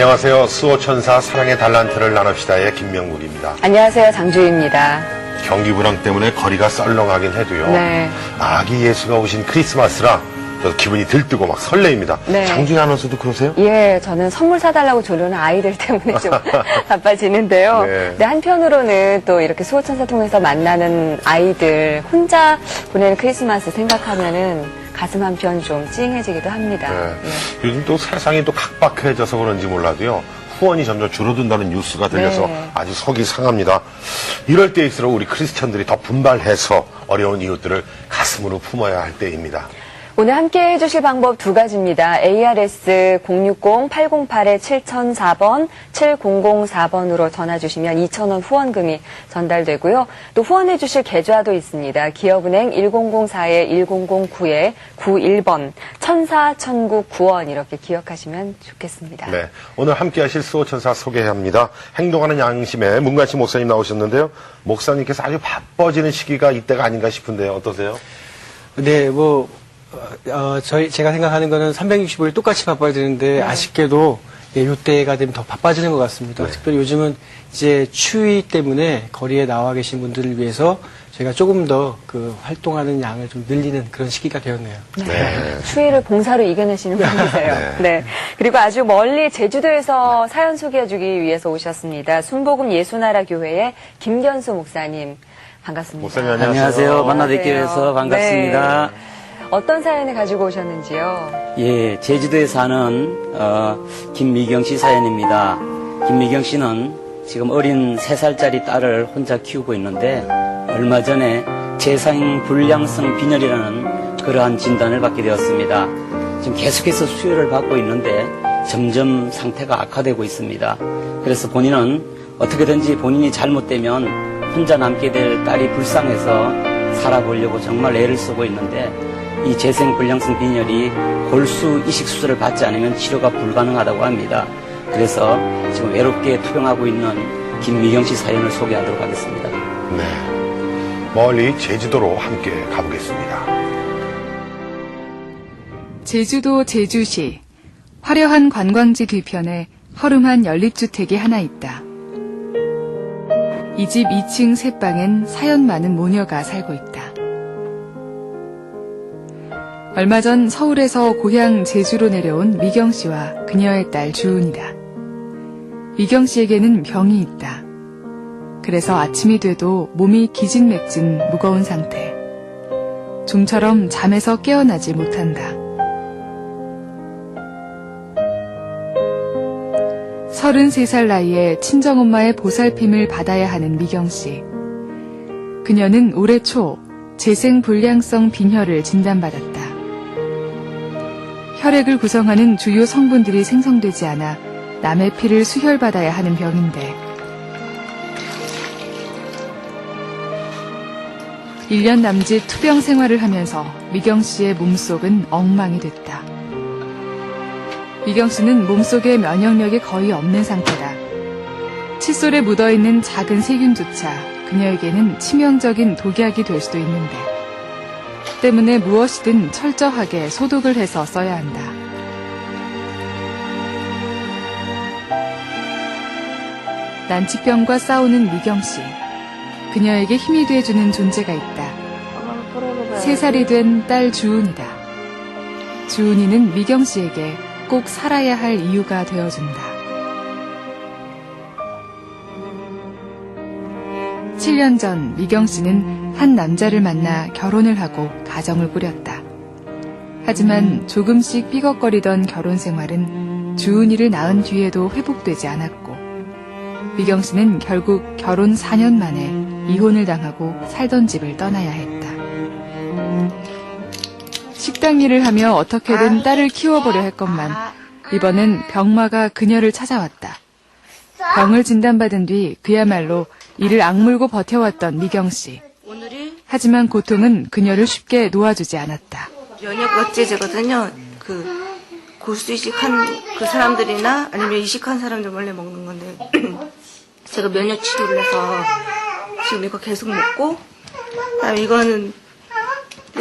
안녕하세요. 수호천사 사랑의 달란트를 나눕시다의 김명국입니다. 안녕하세요. 장주희입니다. 경기 불황 때문에 거리가 썰렁하긴 해도요. 네. 아기 예수가 오신 크리스마스라 저 기분이 들뜨고 막 설레입니다. 네. 장주희 아나운서도 그러세요? 예, 저는 선물 사달라고 조르는 아이들 때문에 좀 바빠지는데요. 네. 근데 한편으로는 또 이렇게 수호천사 통해서 만나는 아이들 혼자 보내는 크리스마스 생각하면은 가슴 한편 좀 찡해지기도 합니다. 네. 예. 요즘 또 세상이 또 각박해져서 그런지 몰라도요. 후원이 점점 줄어든다는 뉴스가 들려서 네. 아주 속이 상합니다. 이럴 때일수록 우리 크리스천들이 더 분발해서 어려운 이웃들을 가슴으로 품어야 할 때입니다. 오늘 함께 해주실 방법 두 가지입니다. ARS 060-808-7004번, 7004번으로 전화 주시면 2,000원 후원금이 전달되고요. 또 후원해 주실 계좌도 있습니다. 기업은행 1004-1009-91번, 천사, 천국, 구원 이렇게 기억하시면 좋겠습니다. 네, 오늘 함께 하실 수호천사 소개합니다. 행동하는 양심의 문관씨 목사님 나오셨는데요. 목사님께서 아주 바빠지는 시기가 이때가 아닌가 싶은데요. 어떠세요? 네, 제가 생각하는 거는 365일 똑같이 바빠야 되는데, 아쉽게도, 예, 요때가 되면 더 바빠지는 것 같습니다. 네. 특별히 요즘은 이제 추위 때문에 거리에 나와 계신 분들을 위해서 저희가 조금 더 활동하는 양을 좀 늘리는 그런 시기가 되었네요. 네. 추위를 봉사로 이겨내시는 분이세요. 네. 그리고 아주 멀리 제주도에서 사연 소개해주기 위해서 오셨습니다. 순복음 예수나라 교회의 김견수 목사님 반갑습니다. 목사님 안녕하세요. 안녕하세요. 만나뵙기 위해서 반갑습니다. 네. 어떤 사연을 가지고 오셨는지요? 예, 제주도에 사는 김미경 씨 사연입니다. 김미경 씨는 지금 어린 3살짜리 딸을 혼자 키우고 있는데 얼마 전에 재생불량성 빈혈이라는 그러한 진단을 받게 되었습니다. 지금 계속해서 수혈을 받고 있는데 점점 상태가 악화되고 있습니다. 그래서 본인은 어떻게든지 본인이 잘못되면 혼자 남게 될 딸이 불쌍해서 살아보려고 정말 애를 쓰고 있는데 이 재생불량성 빈혈이 골수 이식 수술을 받지 않으면 치료가 불가능하다고 합니다. 그래서 지금 외롭게 투병하고 있는 김미경 씨 사연을 소개하도록 하겠습니다. 네. 멀리 제주도로 함께 가보겠습니다. 제주도 제주시 화려한 관광지 뒤편에 허름한 연립주택이 하나 있다. 이 집 2층 새방엔 사연 많은 모녀가 살고 있다. 얼마 전 서울에서 고향 제주로 내려온 미경 씨와 그녀의 딸 주은이다. 미경 씨에게는 병이 있다. 그래서 아침이 돼도 몸이 기진맥진 무거운 상태. 좀처럼 잠에서 깨어나지 못한다. 33살 나이에 친정엄마의 보살핌을 받아야 하는 미경 씨. 그녀는 올해 초 재생불량성 빈혈을 진단받았다. 혈액을 구성하는 주요 성분들이 생성되지 않아 남의 피를 수혈받아야 하는 병인데 1년 남짓 투병 생활을 하면서 미경 씨의 몸속은 엉망이 됐다. 미경 씨는 몸속에 면역력이 거의 없는 상태다. 칫솔에 묻어있는 작은 세균조차 그녀에게는 치명적인 독약이 될 수도 있는데 때문에 무엇이든 철저하게 소독을 해서 써야 한다. 난치병과 싸우는 미경 씨. 그녀에게 힘이 돼주는 존재가 있다. 3살이 된 딸 주은이다. 주은이는 미경 씨에게 꼭 살아야 할 이유가 되어준다. 7년 전 미경 씨는 한 남자를 만나 결혼을 하고 가정을 꾸렸다. 하지만 조금씩 삐걱거리던 결혼 생활은 주은이를 낳은 뒤에도 회복되지 않았고 미경 씨는 결국 결혼 4년 만에 이혼을 당하고 살던 집을 떠나야 했다. 식당 일을 하며 어떻게든 딸을 키워보려 했건만 이번엔 병마가 그녀를 찾아왔다. 병을 진단받은 뒤 그야말로 이를 악물고 버텨왔던 미경 씨. 하지만 고통은 그녀를 쉽게 놓아주지 않았다. 면역 억제제거든요. 고수 이식한 그 사람들이나 아니면 이식한 사람들 원래 먹는 건데 제가 면역 치료를 해서 지금 이거 계속 먹고 그다음에 이거는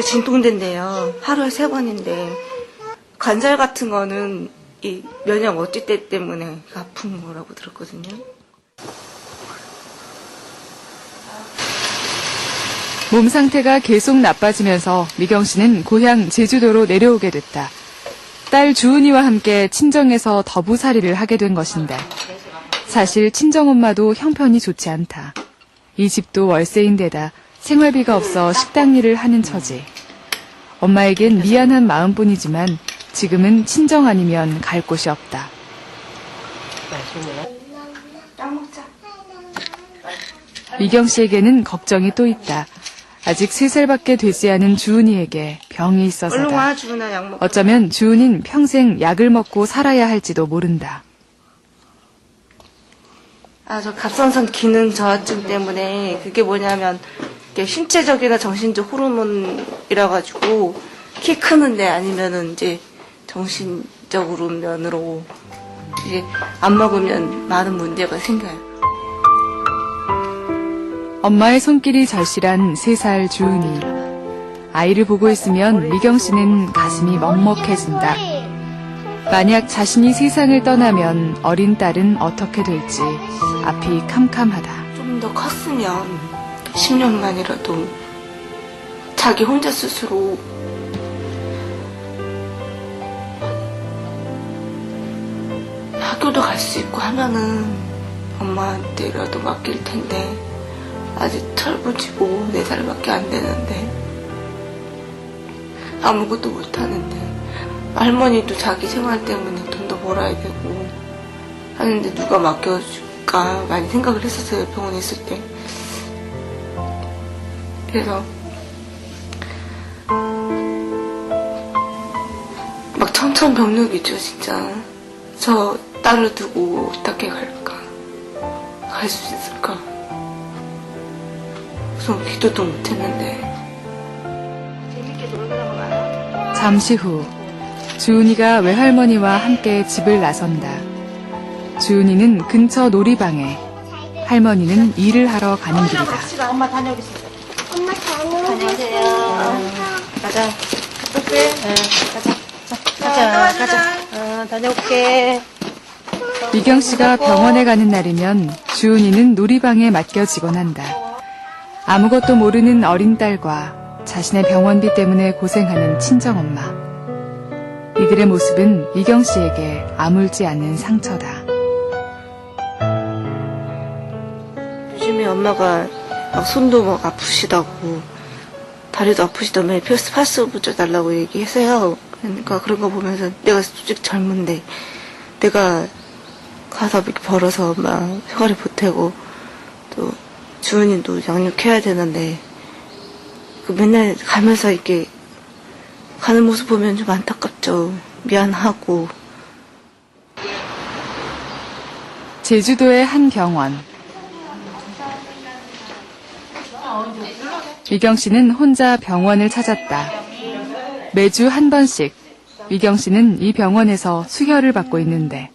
진통제인데요. 하루에 3번인데 관절 같은 거는 이 면역 어찌대 때문에 아픈 거라고 들었거든요. 몸 상태가 계속 나빠지면서 미경 씨는 고향 제주도로 내려오게 됐다. 딸 주은이와 함께 친정에서 더부살이를 하게 된 것인데 사실 친정엄마도 형편이 좋지 않다. 이 집도 월세인데다 생활비가 없어 식당 일을 하는 처지. 엄마에겐 미안한 마음뿐이지만 지금은 친정 아니면 갈 곳이 없다. 미경 씨에게는 걱정이 또 있다. 아직 3살밖에 되지 않은 주은이에게 병이 얼른 있어서다. 와, 주은아, 약 먹고. 어쩌면 주은인 평생 약을 먹고 살아야 할지도 모른다. 저 갑상선 기능 저하증 때문에 그게 뭐냐면 이게 신체적이나 정신적 호르몬이라 가지고 키 크는데 아니면은 이제 정신적으로 면으로 이제 안 먹으면 많은 문제가 생겨요. 엄마의 손길이 절실한 3살 주은이. 아이를 보고 있으면 미경 씨는 가슴이 먹먹해진다. 만약 자신이 세상을 떠나면 어린 딸은 어떻게 될지 앞이 캄캄하다. 좀 더 컸으면 10년만이라도 자기 혼자 스스로 학교도 갈 수 있고 하면은 엄마한테라도 맡길 텐데 아직 철부지고 4살밖에 안 되는데 아무것도 못 하는데 할머니도 자기 생활 때문에 돈도 벌어야 되고 하는데 누가 맡겨줄까 많이 생각을 했었어요, 병원에 있을 때. 그래서 막 천천벽력이죠, 진짜. 저 딸을 두고 어떻게 갈까? 갈 수 있을까? 그래서 기도도 못했는데. 재밌게 놀다가 와요. 잠시 후 주은이가 외할머니와 함께 집을 나선다. 주은이는 근처 놀이방에, 할머니는 일을 하러 가는 길이다. 엄마 다녀오겠습니다. 엄마 다녀오세요. 가자. 어때? 가자. 다녀올게. 미경 씨가 병원에 가는 날이면 주은이는 놀이방에 맡겨지곤 한다. 아무것도 모르는 어린 딸과 자신의 병원비 때문에 고생하는 친정엄마. 이들의 모습은 미경 씨에게 아물지 않는 상처다. 요즘에 엄마가 막 손도 막 아프시다고 다리도 아프시다고 매일 파스 붙여달라고 얘기해서요. 그러니까 그런 거 보면서 내가 솔직히 젊은데 내가 가서 이렇게 벌어서 엄마 생활을 보태고 또 주은이도 양육해야 되는데 그 맨날 가면서 이렇게 가는 모습 보면 좀 안타깝죠. 미안하고. 제주도의 한 병원. 미경 씨는 혼자 병원을 찾았다. 매주 한 번씩 미경 씨는 이 병원에서 수혈을 받고 있는데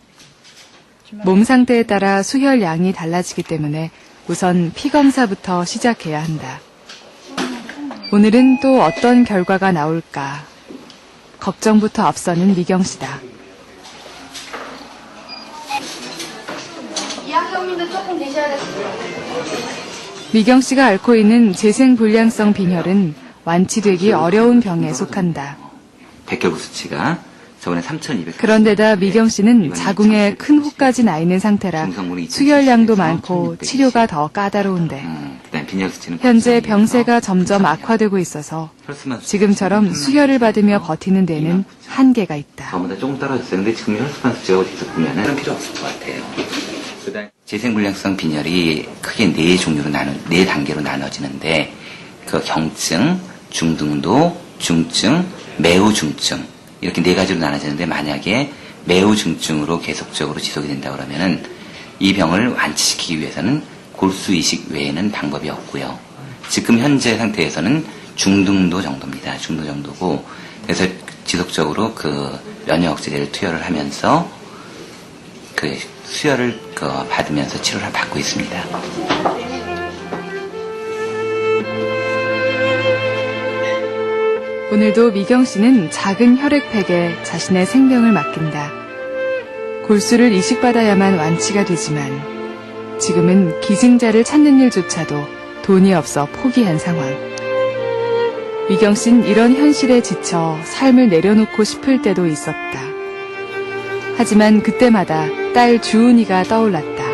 몸 상태에 따라 수혈량이 달라지기 때문에 우선 피 검사부터 시작해야 한다. 오늘은 또 어떤 결과가 나올까? 걱정부터 앞서는 미경 씨다. 미경 씨가 앓고 있는 재생불량성 빈혈은 완치되기 어려운 병에 속한다. 백혈구 수치가 저번에 3,200. 그런데다 미경 씨는 자궁에 큰 혹까지 나 있는 상태라 수혈량도 많고 치료가 더 까다로운데 그다음 빈혈 수치는 현재 병세가 점점 악화되고 있어서 지금처럼 수혈을 받으며 버티는 데는 한계가 있다. 저보다 조금 떨어졌어요. 근데 지금 혈소판 수치가 어디서 보면은 그런 필요 없을 것 같아요. 그다음 재생불량성 빈혈이 크게 네 단계로 나눠지는데 그 경증, 중등도, 중증, 매우 중증 이렇게 4가지로 나눠지는데 만약에 매우 중증으로 계속적으로 지속이 된다 그러면은 이 병을 완치시키기 위해서는 골수 이식 외에는 방법이 없고요. 지금 현재 상태에서는 중등도 정도입니다. 중도 정도고 그래서 지속적으로 그 면역 억제제를 투여를 하면서 그 수혈을 받으면서 치료를 받고 있습니다. 오늘도 미경 씨는 작은 혈액팩에 자신의 생명을 맡긴다. 골수를 이식받아야만 완치가 되지만 지금은 기증자를 찾는 일조차도 돈이 없어 포기한 상황. 미경 씨는 이런 현실에 지쳐 삶을 내려놓고 싶을 때도 있었다. 하지만 그때마다 딸 주은이가 떠올랐다.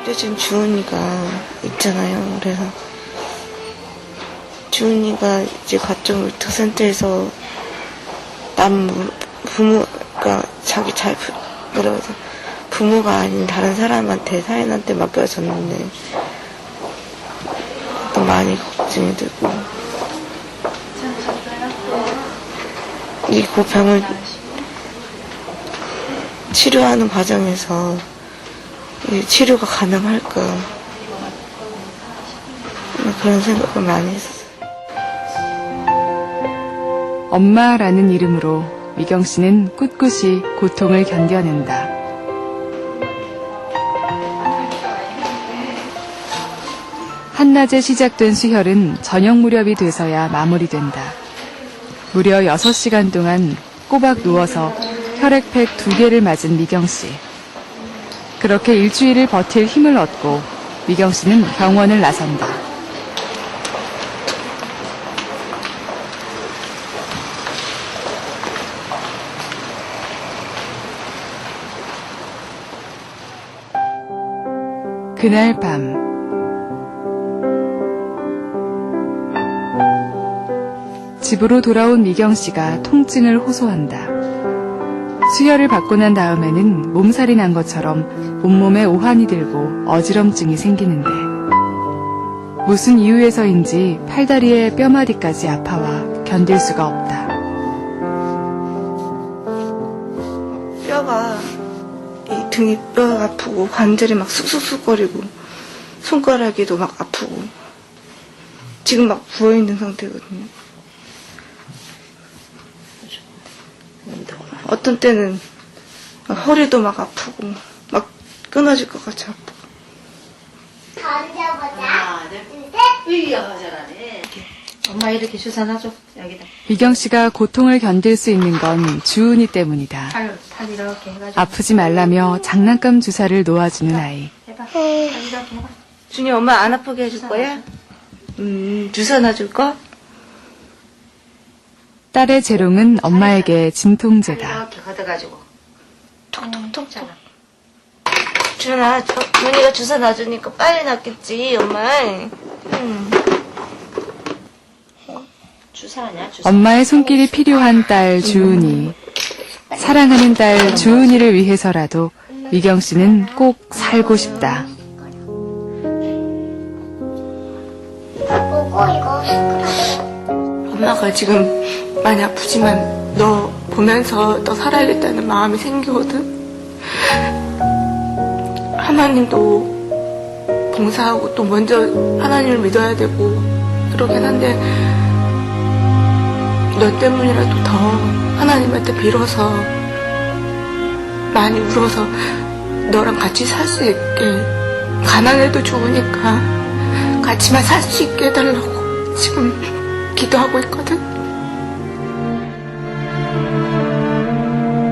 요즘 주은이가 있잖아요. 그래서 주은이가 이제 가정 울트센터에서 부모가 자기 그래서 부모가 아닌 다른 사람한테 사인한테 맡겨졌는데 또 많이 걱정이 되고 이 고병을 치료하는 과정에서 이 치료가 가능할까 그런 생각을 많이 했어요. 엄마라는 이름으로 미경 씨는 꿋꿋이 고통을 견뎌낸다. 한낮에 시작된 수혈은 저녁 무렵이 돼서야 마무리된다. 무려 6시간 동안 꼬박 누워서 혈액팩 2개를 맞은 미경 씨. 그렇게 일주일을 버틸 힘을 얻고 미경 씨는 병원을 나선다. 그날 밤 집으로 돌아온 미경 씨가 통증을 호소한다. 수혈을 받고 난 다음에는 몸살이 난 것처럼 온몸에 오한이 들고 어지럼증이 생기는데 무슨 이유에서인지 팔다리의 뼈마디까지 아파와 견딜 수가 없다. 뼈가 이 등이 뼈가 아프고 관절이 막 쑥쑥쑥거리고 손가락에도 막 아프고 지금 막 부어있는 상태거든요. 어떤 때는 막 허리도 막 아프고 막 끊어질 것 같이 아프고. 엄마 이렇게 주사 놔줘 여기다. 미경 씨가 고통을 견딜 수 있는 건 주은이 때문이다. 팔 이렇게 해가지고. 아프지 말라며 장난감 주사를 놓아주는 아이. 해봐. 팔 이렇게 해봐. 준이 엄마 안 아프게 해줄 거야? 주사 놔줄 거? 딸의 재롱은 엄마에게 진통제다. 이렇게 걷어가지고. 톡톡톡. 준아, 준이가 주사 놔주니까 빨리 낫겠지, 엄마. 주사하냐 주사. 엄마의 손길이 필요한 딸 주은이. 사랑하는 딸 주은이를 위해서라도 미경 씨는 꼭 살고 싶다. 엄마가 지금 많이 아프지만 너 보면서 너 살아야겠다는 마음이 생기거든. 하나님도 봉사하고 또 먼저 하나님을 믿어야 되고 그러긴 한데 너 때문이라도 더 하나님한테 빌어서 많이 울어서 너랑 같이 살 수 있게 가난해도 좋으니까 같이만 살 수 있게 해달라고 지금 기도하고 있거든.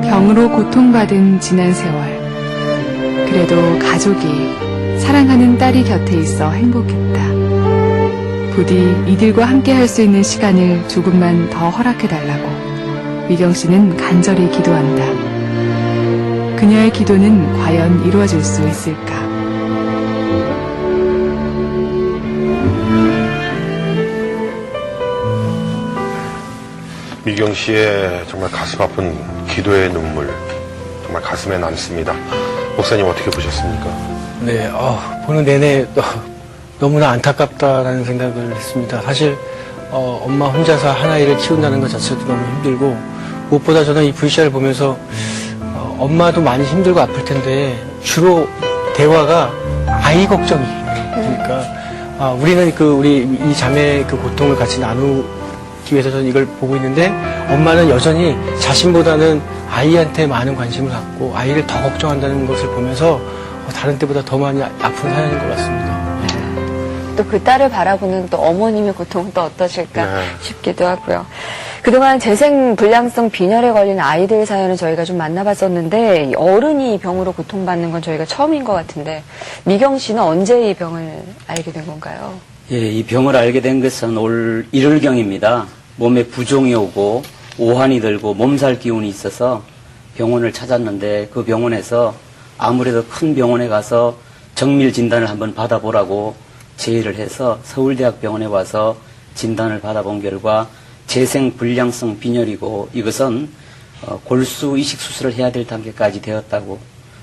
병으로 고통받은 지난 세월. 그래도 가족이 사랑하는 딸이 곁에 있어 행복했다. 부디 이들과 함께 할 수 있는 시간을 조금만 더 허락해달라고 미경 씨는 간절히 기도한다. 그녀의 기도는 과연 이루어질 수 있을까? 미경 씨의 정말 가슴 아픈 기도의 눈물 정말 가슴에 남습니다. 목사님 어떻게 보셨습니까? 네, 보는 내내 너무나 안타깝다라는 생각을 했습니다. 사실 엄마 혼자서 한 아이를 키운다는 것 자체도 너무 힘들고 무엇보다 저는 이 VCR을 보면서 엄마도 많이 힘들고 아플 텐데 주로 대화가 아이 걱정이에요. 그러니까 우리는 우리 이 자매의 그 고통을 같이 나누기 위해서 저는 이걸 보고 있는데 엄마는 여전히 자신보다는 아이한테 많은 관심을 갖고 아이를 더 걱정한다는 것을 보면서 다른 때보다 더 많이 아픈 사연인 것 같습니다. 또 그 딸을 바라보는 또 어머님의 고통은 또 어떠실까 네. 싶기도 하고요. 그동안 재생불량성 빈혈에 걸린 아이들 사연을 저희가 좀 만나봤었는데 어른이 이 병으로 고통받는 건 저희가 처음인 것 같은데 미경 씨는 언제 이 병을 알게 된 건가요? 예, 이 병을 알게 된 것은 올 1월경입니다. 몸에 부종이 오고 오한이 들고 몸살 기운이 있어서 병원을 찾았는데 그 병원에서 아무래도 큰 병원에 가서 정밀 진단을 한번 받아보라고 제의를 해서 서울대학병원에 와서 진단을 받아본 결과 재생불량성 빈혈이고 이것은 골수 이식 수술을 해야 될 단계까지 되었다고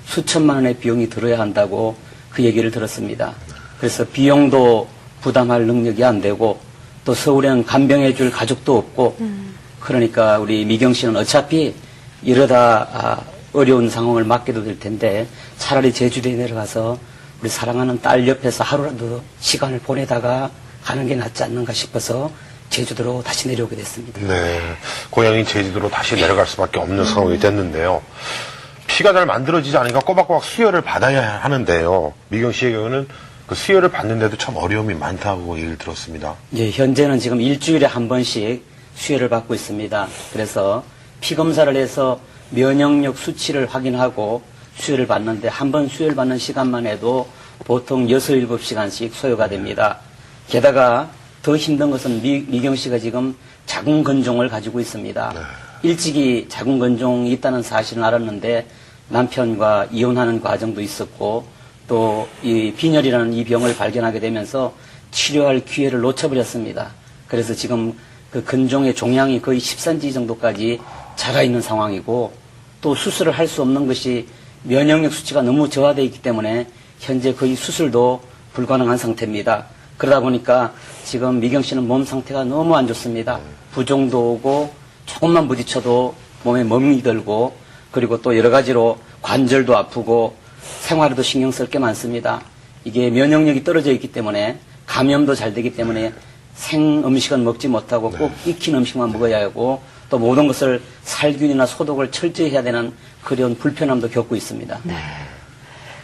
수천만 원의 비용이 들어야 한다고 그 얘기를 들었습니다. 그래서 비용도 부담할 능력이 안 되고 또 서울에는 간병해 줄 가족도 없고 그러니까 우리 미경 씨는 어차피 이러다 어려운 상황을 맡게도 될 텐데 차라리 제주도에 내려가서 우리 사랑하는 딸 옆에서 하루라도 시간을 보내다가 가는 게 낫지 않는가 싶어서 제주도로 다시 내려오게 됐습니다. 네. 고향인 제주도로 다시 내려갈 수밖에 없는 상황이 됐는데요. 피가 잘 만들어지지 않으니까 꼬박꼬박 수혈을 받아야 하는데요. 미경 씨의 경우는 그 수혈을 받는데도 참 어려움이 많다고 얘기를 들었습니다. 예, 현재는 지금 일주일에 한 번씩 수혈을 받고 있습니다. 그래서 피 검사를 해서 면역력 수치를 확인하고 수혈을 받는데 한 번 수혈 받는 시간만 해도 보통 6, 7시간씩 소요가 됩니다. 게다가 더 힘든 것은 미경 씨가 지금 자궁건종을 가지고 있습니다. 일찍이 자궁건종이 있다는 사실은 알았는데 남편과 이혼하는 과정도 있었고 또 이 빈혈이라는 이 병을 발견하게 되면서 치료할 기회를 놓쳐버렸습니다. 그래서 지금 그 근종의 종양이 거의 10cm 정도까지 자라 있는 상황이고 또 수술을 할 수 없는 것이 면역력 수치가 너무 저하되어 있기 때문에 현재 거의 수술도 불가능한 상태입니다. 그러다 보니까 지금 미경 씨는 몸 상태가 너무 안 좋습니다. 부종도 오고 조금만 부딪혀도 몸에 멍이 들고 그리고 또 여러 가지로 관절도 아프고 생활에도 신경 쓸 게 많습니다. 이게 면역력이 떨어져 있기 때문에 감염도 잘 되기 때문에 생 음식은 먹지 못하고 꼭 익힌 음식만 먹어야 하고 또 모든 것을 살균이나 소독을 철저히 해야 되는 그런 불편함도 겪고 있습니다. 네.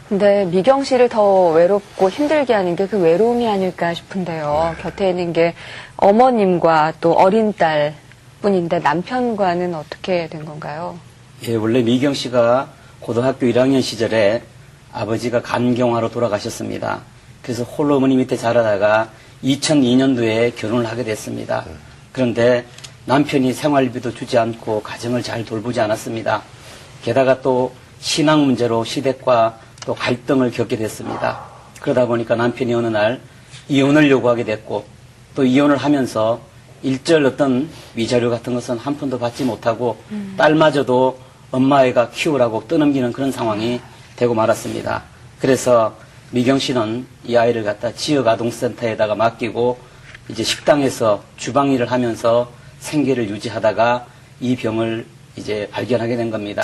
근데 미경 씨를 더 외롭고 힘들게 하는 게 그 외로움이 아닐까 싶은데요. 곁에 있는 게 어머님과 또 어린 딸 뿐인데 남편과는 어떻게 된 건가요? 예, 원래 미경 씨가 고등학교 1학년 시절에 아버지가 간경화로 돌아가셨습니다. 그래서 홀로 어머니 밑에 자라다가 2002년도에 결혼을 하게 됐습니다. 그런데 남편이 생활비도 주지 않고 가정을 잘 돌보지 않았습니다. 게다가 또 신앙 문제로 시댁과 또 갈등을 겪게 됐습니다. 그러다 보니까 남편이 어느 날 이혼을 요구하게 됐고 또 이혼을 하면서 일절 어떤 위자료 같은 것은 한 푼도 받지 못하고 딸마저도 엄마 애가 키우라고 떠넘기는 그런 상황이 되고 말았습니다. 그래서 미경 씨는 이 아이를 갖다 지역 아동센터에다가 맡기고 이제 식당에서 주방 일을 하면서 생계를 유지하다가 이 병을 이제 발견하게 된 겁니다.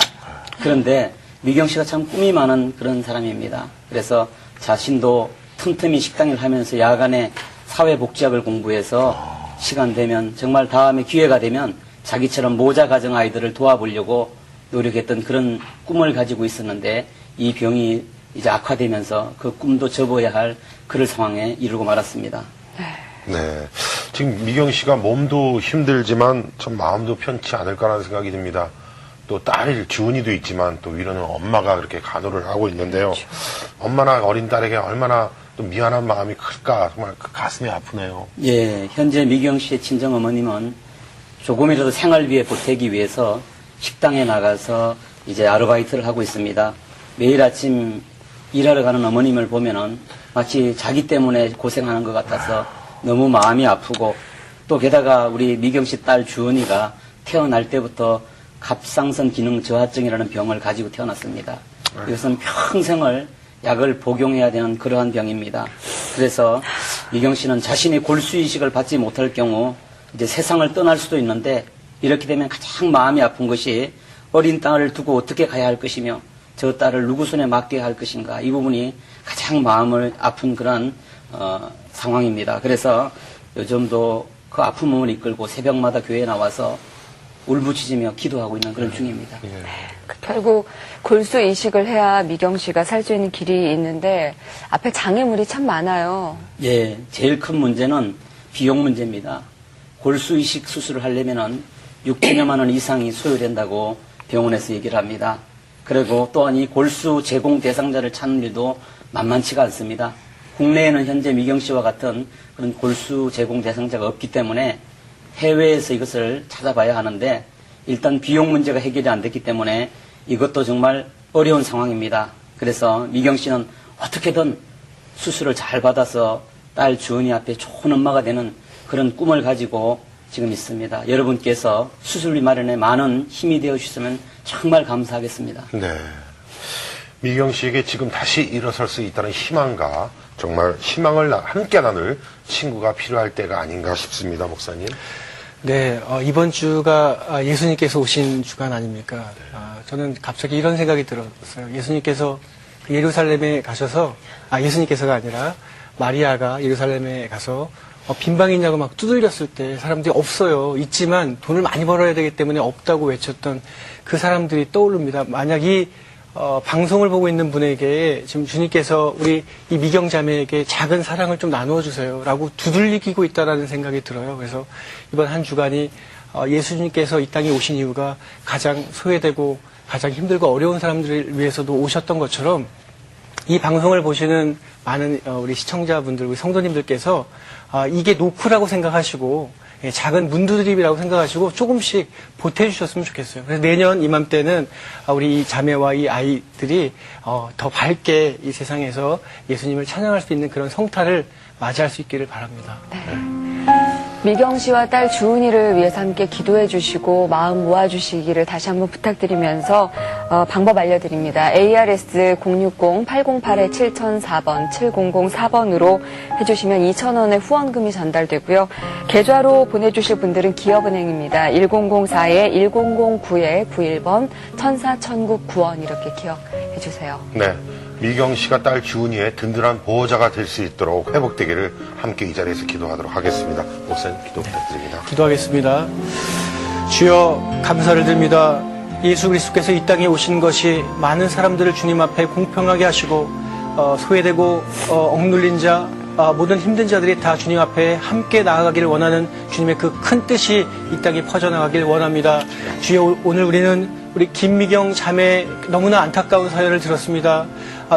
그런데 미경 씨가 참 꿈이 많은 그런 사람입니다. 그래서 자신도 틈틈이 식당 일을 하면서 야간에 사회복지학을 공부해서 시간 되면 정말 다음에 기회가 되면 자기처럼 모자 가정 아이들을 도와보려고 노력했던 그런 꿈을 가지고 있었는데 이 병이 이제 악화되면서 그 꿈도 접어야 할 그럴 상황에 이르고 말았습니다. 네. 지금 미경 씨가 몸도 힘들지만 참 마음도 편치 않을까라는 생각이 듭니다. 또 딸이 주은이도 있지만 또 위로는 엄마가 그렇게 간호를 하고 있는데요. 그렇죠. 엄마나 어린 딸에게 얼마나 또 미안한 마음이 클까 정말 그 가슴이 아프네요. 예, 현재 미경 씨의 친정 어머님은 조금이라도 생활비에 보태기 위해서 식당에 나가서 이제 아르바이트를 하고 있습니다. 매일 아침 일하러 가는 어머님을 보면은 마치 자기 때문에 고생하는 것 같아서 너무 마음이 아프고 또 게다가 우리 미경 씨 딸 주은이가 태어날 때부터 갑상선 기능 저하증이라는 병을 가지고 태어났습니다. 이것은 평생을 약을 복용해야 되는 그러한 병입니다. 그래서 미경 씨는 자신이 골수 이식을 받지 못할 경우 이제 세상을 떠날 수도 있는데 이렇게 되면 가장 마음이 아픈 것이 어린 딸을 두고 어떻게 가야 할 것이며 저 딸을 누구 손에 맡겨야 할 것인가 이 부분이 가장 마음을 아픈 그런 상황입니다. 그래서 요즘도 그 아픈 몸을 이끌고 새벽마다 교회에 나와서 울부짖으며 기도하고 있는 그런 중입니다. 결국 골수 이식을 해야 미경 씨가 살 수 있는 길이 있는데 앞에 장애물이 참 많아요. 예, 제일 큰 문제는 비용 문제입니다. 골수 이식 수술을 하려면은 6천여만 원 이상이 소요된다고 병원에서 얘기를 합니다. 그리고 또한 이 골수 제공 대상자를 찾는 일도 만만치가 않습니다. 국내에는 현재 미경 씨와 같은 그런 골수 제공 대상자가 없기 때문에 해외에서 이것을 찾아봐야 하는데 일단 비용 문제가 해결이 안 됐기 때문에 이것도 정말 어려운 상황입니다. 그래서 미경 씨는 어떻게든 수술을 잘 받아서 딸 주은이 앞에 좋은 엄마가 되는 그런 꿈을 가지고 지금 있습니다. 여러분께서 수술비 마련에 많은 힘이 되어 주셨으면 정말 감사하겠습니다. 네. 미경 씨에게 지금 다시 일어설 수 있다는 희망과 정말 희망을 함께 나눌 친구가 필요할 때가 아닌가 싶습니다, 목사님. 네, 이번 주가 예수님께서 오신 주간 아닙니까? 저는 갑자기 이런 생각이 들었어요. 예수님께서 예루살렘에 가셔서, 예수님께서가 아니라 마리아가 예루살렘에 가서 빈 방이 있냐고 막 두들겼을 때 사람들이 없어요. 있지만 돈을 많이 벌어야 되기 때문에 없다고 외쳤던 그 사람들이 떠오릅니다. 만약 이 방송을 보고 있는 분에게 지금 주님께서 우리 이 미경 자매에게 작은 사랑을 좀 나누어 주세요 라고 두들기고 있다라는 생각이 들어요. 그래서 이번 한 주간이 예수님께서 이 땅에 오신 이유가 가장 소외되고 가장 힘들고 어려운 사람들을 위해서도 오셨던 것처럼 이 방송을 보시는 많은 우리 시청자분들, 우리 성도님들께서 이게 노크라고 생각하시고 작은 문두드립이라고 생각하시고 조금씩 보태주셨으면 좋겠어요. 그래서 내년 이맘때는 우리 이 자매와 이 아이들이 더 밝게 이 세상에서 예수님을 찬양할 수 있는 그런 성탄을 맞이할 수 있기를 바랍니다. 네. 미경 씨와 딸 주은이를 위해서 함께 기도해 주시고 마음 모아 주시기를 다시 한번 부탁드리면서 방법 알려드립니다. ARS 060-808-7004번, 7004번으로 해주시면 2,000원의 후원금이 전달되고요. 계좌로 보내주실 분들은 기업은행입니다. 1004-1009-91번, 1004-1009원 이렇게 기억해 주세요. 네. 미경 씨가 딸 주은이의 든든한 보호자가 될 수 있도록 회복되기를 함께 이 자리에서 기도하도록 하겠습니다. 목사님 기도 부탁드립니다. 기도하겠습니다. 주여 감사를 드립니다. 예수 그리스도께서 이 땅에 오신 것이 많은 사람들을 주님 앞에 공평하게 하시고 소외되고 억눌린 자 모든 힘든 자들이 다 주님 앞에 함께 나아가기를 원하는 주님의 그 큰 뜻이 이 땅에 퍼져나가길 원합니다. 주여 오늘 우리는 우리 김미경 자매의 너무나 안타까운 사연을 들었습니다.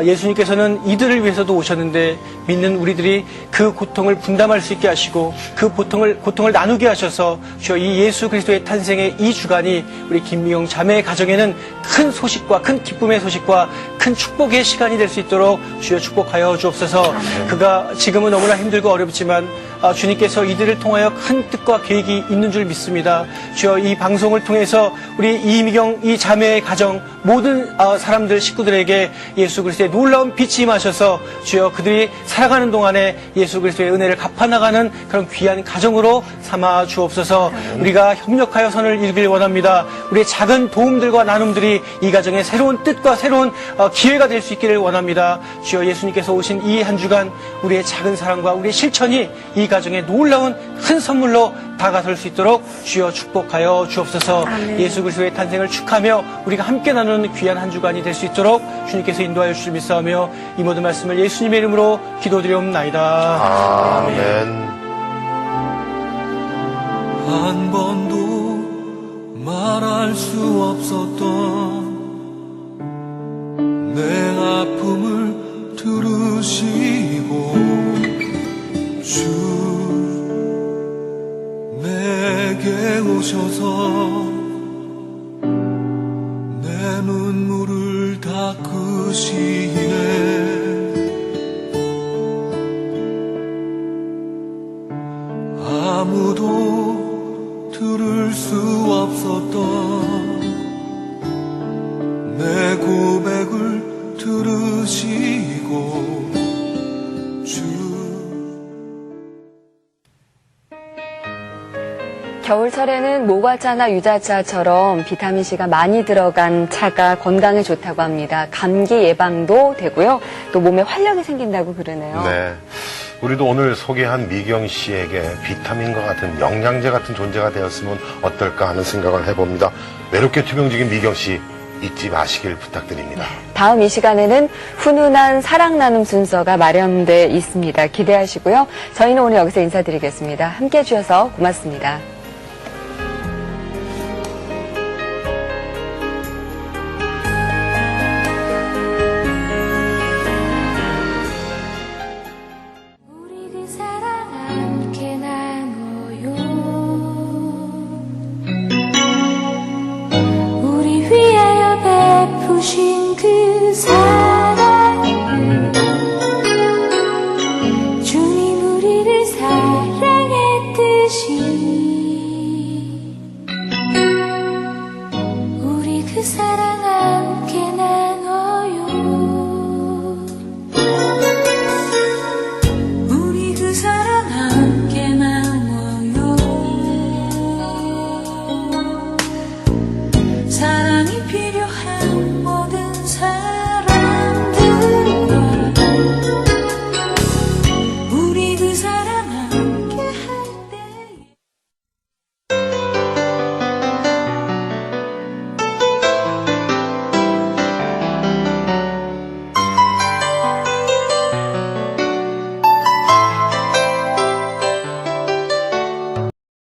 예수님께서는 이들을 위해서도 오셨는데 믿는 우리들이 그 고통을 분담할 수 있게 하시고 그 고통을 나누게 하셔서 주여 이 예수 그리스도의 탄생의 이 주간이 우리 김미경 자매의 가정에는 큰 소식과 큰 기쁨의 소식과 큰 축복의 시간이 될 수 있도록 주여 축복하여 주옵소서. 그가 지금은 너무나 힘들고 어렵지만 주님께서 이들을 통하여 큰 뜻과 계획이 있는 줄 믿습니다. 주여 이 방송을 통해서 우리 이미경 이 자매의 가정 모든 사람들 식구들에게 예수 그리스도의 놀라운 빛이 임하셔서 주여 그들이 살아가는 동안에 예수 그리스도의 은혜를 갚아나가는 그런 귀한 가정으로 삼아 주옵소서. 우리가 협력하여 선을 이루길 원합니다. 우리의 작은 도움들과 나눔들이 이 가정의 새로운 뜻과 새로운 기회가 될 수 있기를 원합니다. 주여 예수님께서 오신 이 한 주간 우리의 작은 사랑과 우리의 실천이 이 가정에 놀라운 큰 선물로 다가설 수 있도록 주여 축복하여 주옵소서. 예수 그리스도의 탄생을 축하며 우리가 함께 나누는 귀한 한 주간이 될 수 있도록 주님께서 인도하여 주실 믿사오며 이 모든 말씀을 예수님의 이름으로 기도드리옵나이다. 아멘. 한 번도 말할 수 없었던 내 아픔을 들으시고 주 내게 오셔서 내 눈물을 닦으시네. 아무도 들을 수 없었던 내 고백을 들으시고 겨울철에는 모과차나 유자차처럼 비타민C가 많이 들어간 차가 건강에 좋다고 합니다. 감기 예방도 되고요. 또 몸에 활력이 생긴다고 그러네요. 네. 우리도 오늘 소개한 미경 씨에게 비타민과 같은 영양제 같은 존재가 되었으면 어떨까 하는 생각을 해봅니다. 외롭게 투병중인 미경 씨 잊지 마시길 부탁드립니다. 다음 이 시간에는 훈훈한 사랑 나눔 순서가 마련돼 있습니다. 기대하시고요. 저희는 오늘 여기서 인사드리겠습니다. 함께해 주셔서 고맙습니다.